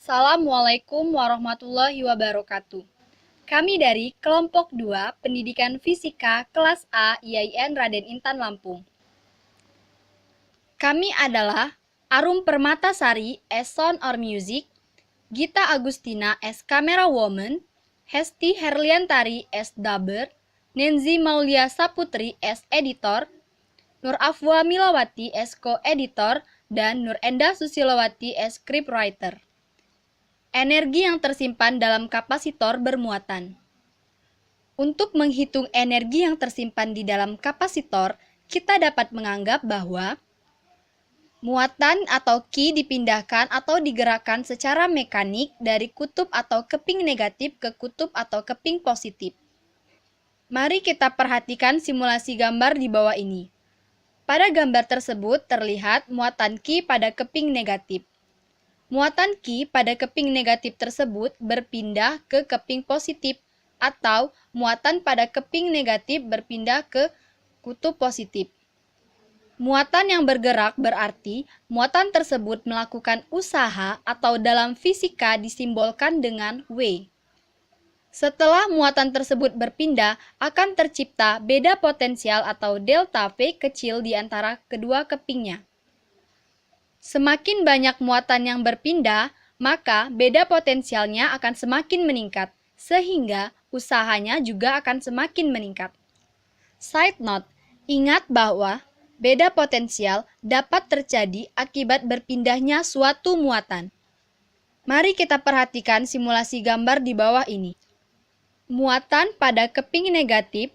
Assalamualaikum warahmatullahi wabarakatuh. Kami dari kelompok 2 Pendidikan Fisika kelas A IAIN Raden Intan Lampung. Kami adalah Arum Permatasari as Sound or Music, Gita Agustina as Camera Woman, Hesti Herliantari as Dubber, Nenzi Maulia Saputri as Editor, Nur Afwa Milawati as Co-Editor, dan Nur Enda Susilowati as Scriptwriter. Energi yang tersimpan dalam kapasitor bermuatan. Untuk menghitung energi yang tersimpan di dalam kapasitor, kita dapat menganggap bahwa muatan atau Q dipindahkan atau digerakkan secara mekanik dari kutub atau keping negatif ke kutub atau keping positif. Mari kita perhatikan simulasi gambar di bawah ini. Pada gambar tersebut terlihat muatan Q pada keping negatif. Muatan Q pada keping negatif tersebut berpindah ke keping positif atau muatan pada keping negatif berpindah ke kutub positif. Muatan yang bergerak berarti muatan tersebut melakukan usaha atau dalam fisika disimbolkan dengan W. Setelah muatan tersebut berpindah, akan tercipta beda potensial atau delta V kecil di antara kedua kepingnya. Semakin banyak muatan yang berpindah, maka beda potensialnya akan semakin meningkat, sehingga usahanya juga akan semakin meningkat. Side note, ingat bahwa beda potensial dapat terjadi akibat berpindahnya suatu muatan. Mari kita perhatikan simulasi gambar di bawah ini. Muatan pada keping negatif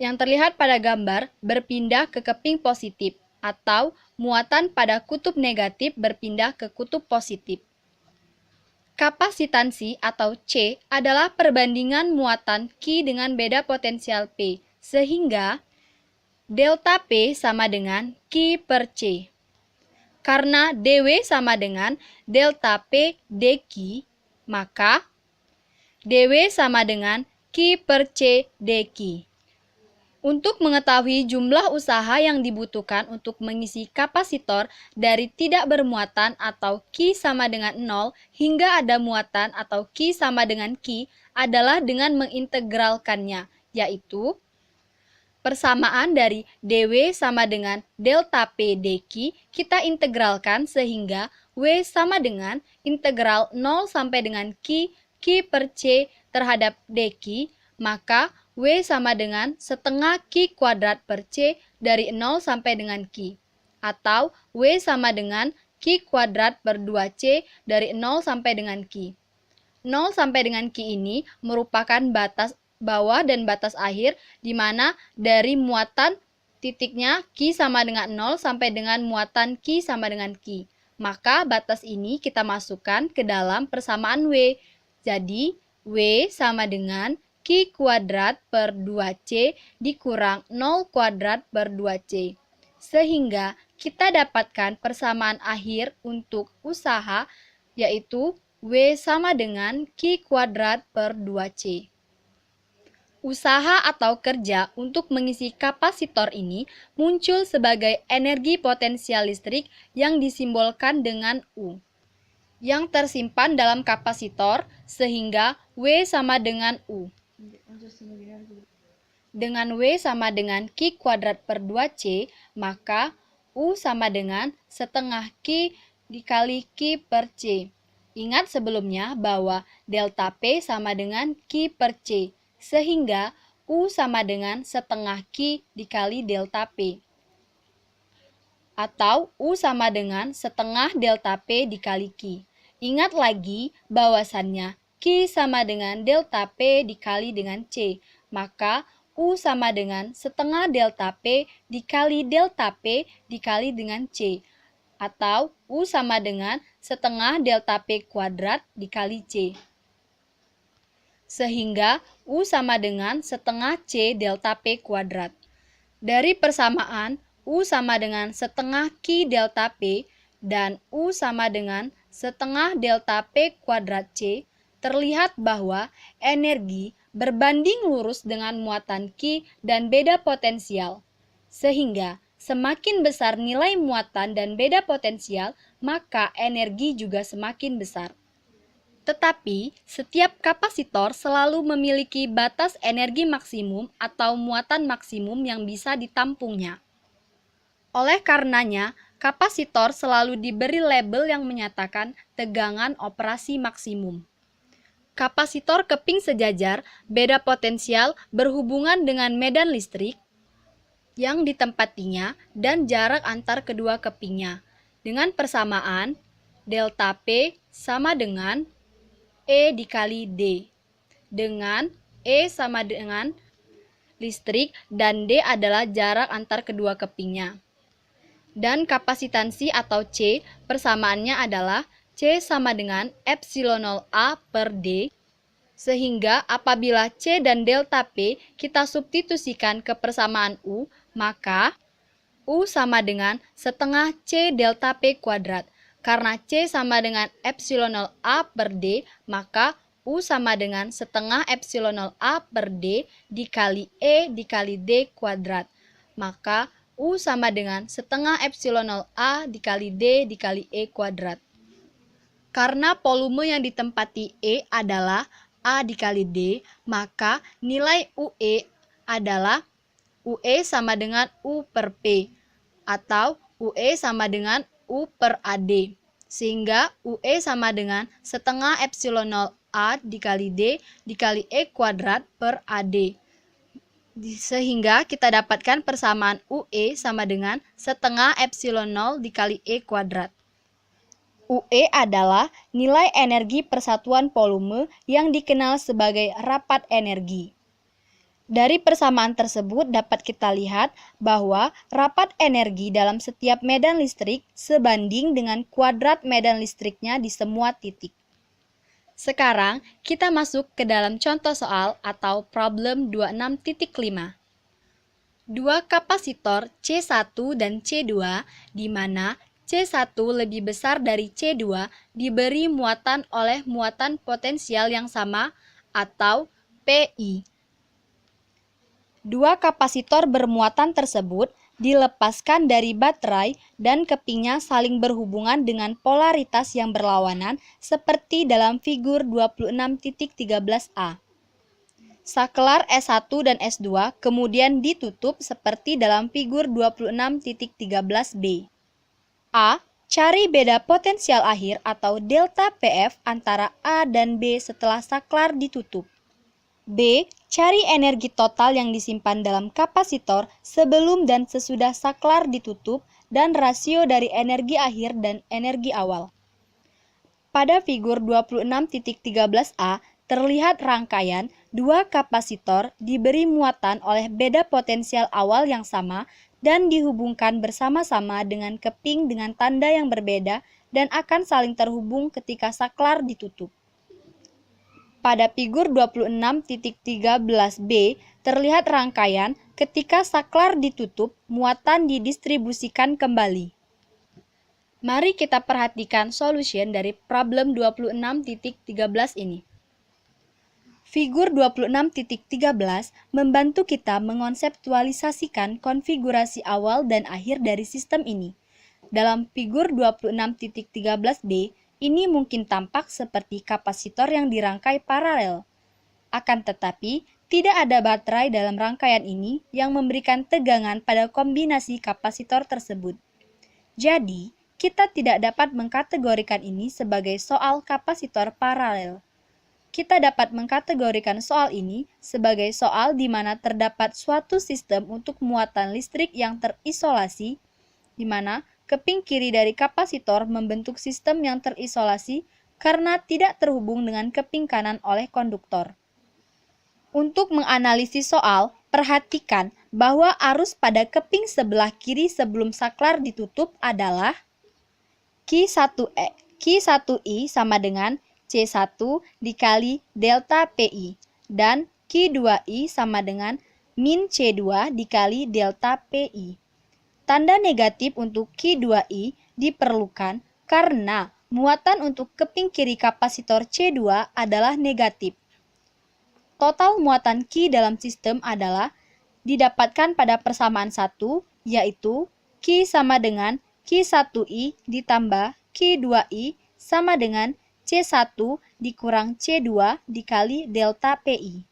yang terlihat pada gambar berpindah ke keping positif, atau muatan pada kutub negatif berpindah ke kutub positif. Kapasitansi atau C adalah perbandingan muatan Q dengan beda potensial P, sehingga delta P sama dengan Q per C. Karena dW sama dengan delta P dQ, maka dW sama dengan Q per C dQ. Untuk mengetahui jumlah usaha yang dibutuhkan untuk mengisi kapasitor dari tidak bermuatan atau Q sama dengan 0 hingga ada muatan atau Q sama dengan Q adalah dengan mengintegralkannya, yaitu persamaan dari dW sama dengan delta P dQ kita integralkan sehingga W sama dengan integral 0 sampai dengan Q per C terhadap dQ, maka W sama dengan setengah Q kuadrat per C dari 0 sampai dengan Q. Atau W sama dengan Q kuadrat per 2C dari 0 sampai dengan Q. 0 sampai dengan Q ini merupakan batas bawah dan batas akhir di mana dari muatan titiknya Q sama dengan 0 sampai dengan muatan Q sama dengan Q. Maka batas ini kita masukkan ke dalam persamaan W. Jadi W sama dengan Q kuadrat per 2C dikurang 0 kuadrat per 2C. Sehingga kita dapatkan persamaan akhir untuk usaha, yaitu W sama dengan Q kuadrat per 2C. Usaha atau kerja untuk mengisi kapasitor ini muncul sebagai energi potensial listrik yang disimbolkan dengan U, yang tersimpan dalam kapasitor, sehingga W sama dengan U. Dengan W sama dengan Q kuadrat per 2C, maka U sama dengan setengah Q dikali Q per C. Ingat sebelumnya bahwa delta P sama dengan Q per C, sehingga U sama dengan setengah Q dikali delta P. Atau U sama dengan setengah delta P dikali Q. Ingat lagi bahwasannya Q sama dengan delta P dikali dengan C, maka U sama dengan setengah delta P dikali delta P dikali dengan C, atau U sama dengan setengah delta P kuadrat dikali C. Sehingga U sama dengan setengah C delta P kuadrat. Dari persamaan U sama dengan setengah Q delta P dan U sama dengan setengah delta P kuadrat C, terlihat bahwa energi berbanding lurus dengan muatan Q dan beda potensial. Sehingga semakin besar nilai muatan dan beda potensial, maka energi juga semakin besar. Tetapi, setiap kapasitor selalu memiliki batas energi maksimum atau muatan maksimum yang bisa ditampungnya. Oleh karenanya, kapasitor selalu diberi label yang menyatakan tegangan operasi maksimum. Kapasitor keping sejajar beda potensial berhubungan dengan medan listrik yang ditempatinya dan jarak antar kedua kepingnya dengan persamaan delta P sama dengan E dikali D, dengan E sama dengan listrik dan D adalah jarak antar kedua kepingnya. Dan kapasitansi atau C persamaannya adalah C sama dengan epsilon 0A per D, sehingga apabila C dan delta P kita substitusikan ke persamaan U, maka U sama dengan setengah C delta P kuadrat. Karena C sama dengan epsilon 0A per D, maka U sama dengan setengah epsilon 0A per D dikali E dikali D kuadrat. Maka U sama dengan setengah epsilon 0A dikali D dikali E kuadrat. Karena volume yang ditempati E adalah A dikali D, maka nilai UE adalah UE sama dengan U per P, atau UE sama dengan U per AD. Sehingga UE sama dengan setengah epsilon 0A dikali D dikali E kuadrat per AD. Sehingga kita dapatkan persamaan UE sama dengan setengah epsilon 0 dikali E kuadrat. UE adalah nilai energi persatuan volume yang dikenal sebagai rapat energi. Dari persamaan tersebut dapat kita lihat bahwa rapat energi dalam setiap medan listrik sebanding dengan kuadrat medan listriknya di semua titik. Sekarang kita masuk ke dalam contoh soal atau problem 26.5. Dua kapasitor C1 dan C2 di mana C1 lebih besar dari C2 diberi muatan oleh muatan potensial yang sama atau PI. Dua kapasitor bermuatan tersebut dilepaskan dari baterai dan kepingnya saling berhubungan dengan polaritas yang berlawanan seperti dalam figur 26.13a. Saklar S1 dan S2 kemudian ditutup seperti dalam figur 26.13b. A. Cari beda potensial akhir atau delta PF antara A dan B setelah saklar ditutup. B. Cari energi total yang disimpan dalam kapasitor sebelum dan sesudah saklar ditutup dan rasio dari energi akhir dan energi awal. Pada figur 26.13a terlihat rangkaian dua kapasitor diberi muatan oleh beda potensial awal yang sama dan dihubungkan bersama-sama dengan keping dengan tanda yang berbeda dan akan saling terhubung ketika saklar ditutup. Pada figur 26.13b terlihat rangkaian ketika saklar ditutup, muatan didistribusikan kembali. Mari kita perhatikan solution dari problem 26.13 ini. Figur 26.13 membantu kita mengonseptualisasikan konfigurasi awal dan akhir dari sistem ini. Dalam figur 26.13b, ini mungkin tampak seperti kapasitor yang dirangkai paralel. Akan tetapi, tidak ada baterai dalam rangkaian ini yang memberikan tegangan pada kombinasi kapasitor tersebut. Jadi, kita tidak dapat mengkategorikan ini sebagai soal kapasitor paralel. Kita dapat mengkategorikan soal ini sebagai soal di mana terdapat suatu sistem untuk muatan listrik yang terisolasi, di mana keping kiri dari kapasitor membentuk sistem yang terisolasi karena tidak terhubung dengan keping kanan oleh konduktor. Untuk menganalisis soal, perhatikan bahwa arus pada keping sebelah kiri sebelum saklar ditutup adalah Q1I sama dengan C1 dikali delta PI dan Q2I sama dengan min C2 dikali delta PI. Tanda negatif untuk Q2I diperlukan karena muatan untuk keping kiri kapasitor C2 adalah negatif. Total muatan Q dalam sistem adalah didapatkan pada persamaan 1, yaitu Q sama dengan Q1I ditambah Q2I sama dengan C1 dikurang C2 dikali delta PI.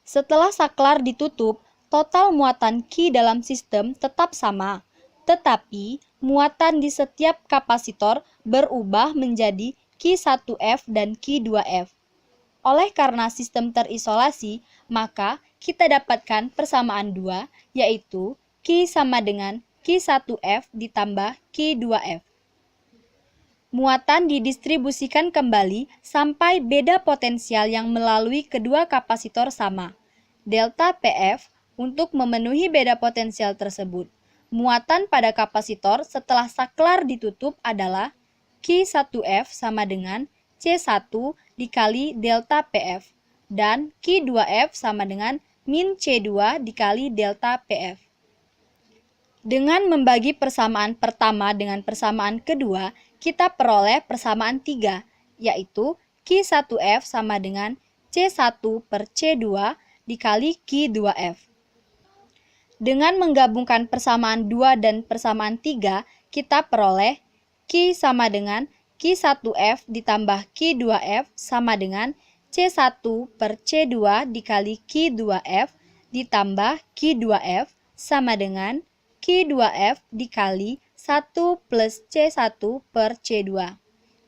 Setelah saklar ditutup, total muatan Q dalam sistem tetap sama, tetapi muatan di setiap kapasitor berubah menjadi Q1F dan Q2F. Oleh karena sistem terisolasi, maka kita dapatkan persamaan 2, yaitu Q sama dengan Q1F ditambah Q2F. Muatan didistribusikan kembali sampai beda potensial yang melalui kedua kapasitor sama, delta PF, untuk memenuhi beda potensial tersebut. Muatan pada kapasitor setelah saklar ditutup adalah Q1F sama dengan C1 dikali delta PF, dan Q2F sama dengan min C2 dikali delta PF. Dengan membagi persamaan pertama dengan persamaan kedua, kita peroleh persamaan 3, yaitu Q1F sama dengan C1 per C2 dikali Q2F. Dengan menggabungkan persamaan 2 dan persamaan 3, kita peroleh Q sama dengan Q1F ditambah Q2F sama dengan C1 per C2 dikali Q2F ditambah Q2F sama dengan Q2F dikali 1 plus C1 per C2.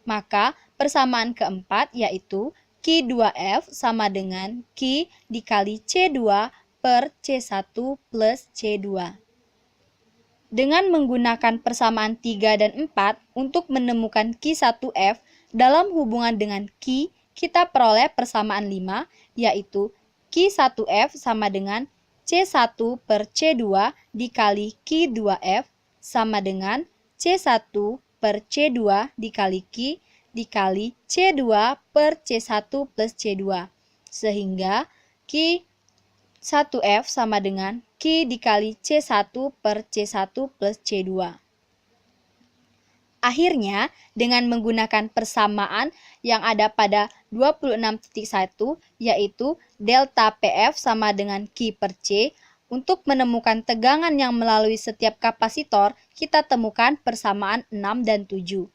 Maka persamaan keempat yaitu Q2F sama dengan Q dikali C2 per C1 plus C2. Dengan menggunakan persamaan 3 dan 4 untuk menemukan Q1F dalam hubungan dengan Q, kita peroleh persamaan 5, yaitu Q1F sama dengan C1 per C2 dikali Q2F sama dengan C1 per C2 dikali Q dikali C2 per C1 plus C2. Sehingga Q1F sama dengan Q dikali C1 per C1 plus C2. Akhirnya, dengan menggunakan persamaan yang ada pada 26.1, yaitu delta PF sama dengan Q per C, untuk menemukan tegangan yang melalui setiap kapasitor, kita temukan persamaan 6 dan 7.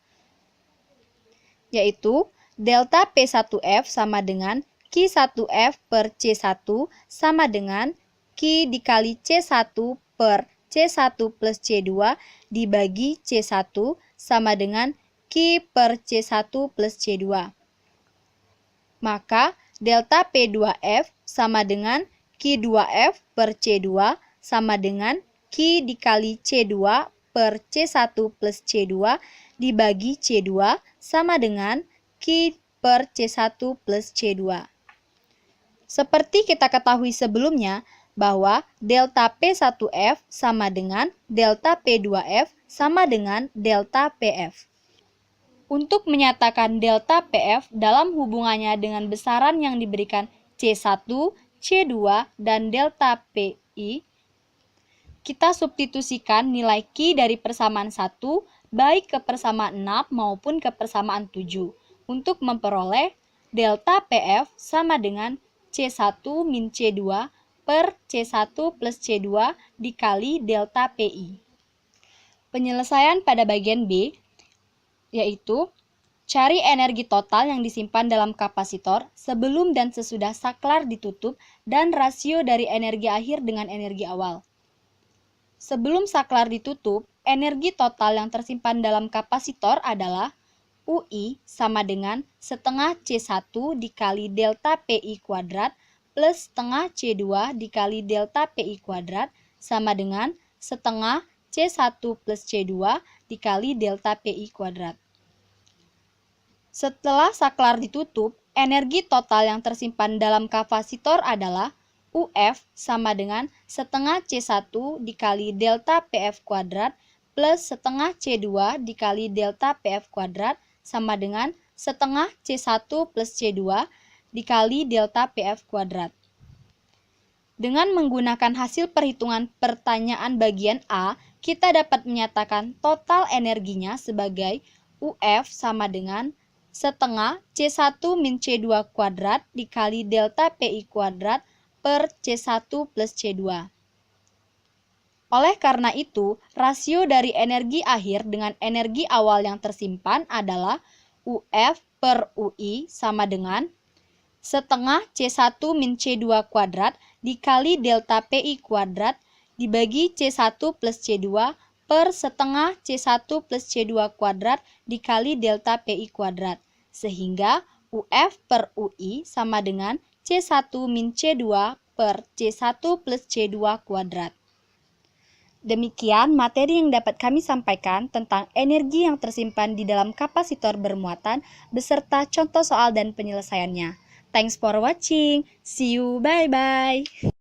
Yaitu, delta P1F sama dengan Q1F per C1 sama dengan Q dikali C1 per C1 plus C2 dibagi C1 sama dengan Q per C1 plus C2. Maka delta P2F sama dengan Q2F per C2 sama dengan Q dikali C2 per C1 plus C2 dibagi C2 sama dengan Q per C1 plus C2. Seperti kita ketahui sebelumnya, bahwa delta P1F sama dengan delta P2F sama dengan delta PF. Untuk menyatakan delta PF dalam hubungannya dengan besaran yang diberikan C1, C2, dan delta PI, kita substitusikan nilai Q dari persamaan 1 baik ke persamaan 6 maupun ke persamaan 7 untuk memperoleh delta PF sama dengan C1 min C2 per C1 plus C2 dikali delta PI. Penyelesaian pada bagian B yaitu cari energi total yang disimpan dalam kapasitor sebelum dan sesudah saklar ditutup dan rasio dari energi akhir dengan energi awal. Sebelum saklar ditutup, energi total yang tersimpan dalam kapasitor adalah UI sama dengan setengah C1 dikali delta PI kuadrat plus setengah C2 dikali delta PI kuadrat sama dengan setengah C1 plus C2 dikali delta PI kuadrat. Setelah saklar ditutup, energi total yang tersimpan dalam kapasitor adalah UF sama dengan setengah C1 dikali delta PF kuadrat plus setengah C2 dikali delta PF kuadrat sama dengan setengah C1 plus C2 dikali delta PF kuadrat. Dengan menggunakan hasil perhitungan pertanyaan bagian A, kita dapat menyatakan total energinya sebagai UF sama dengan setengah C1 min C2 kuadrat dikali delta PI kuadrat per C1 plus C2. Oleh karena itu, rasio dari energi akhir dengan energi awal yang tersimpan adalah UF per UI sama dengan setengah C1 min C2 kuadrat dikali delta PI kuadrat dibagi C1 plus C2 per setengah C1 plus C2 kuadrat dikali delta PI kuadrat. Sehingga UF per UI sama dengan C1 min C2 per C1 plus C2 kuadrat. Demikian materi yang dapat kami sampaikan tentang energi yang tersimpan di dalam kapasitor bermuatan beserta contoh soal dan penyelesaiannya. Thanks for watching. See you. Bye-bye.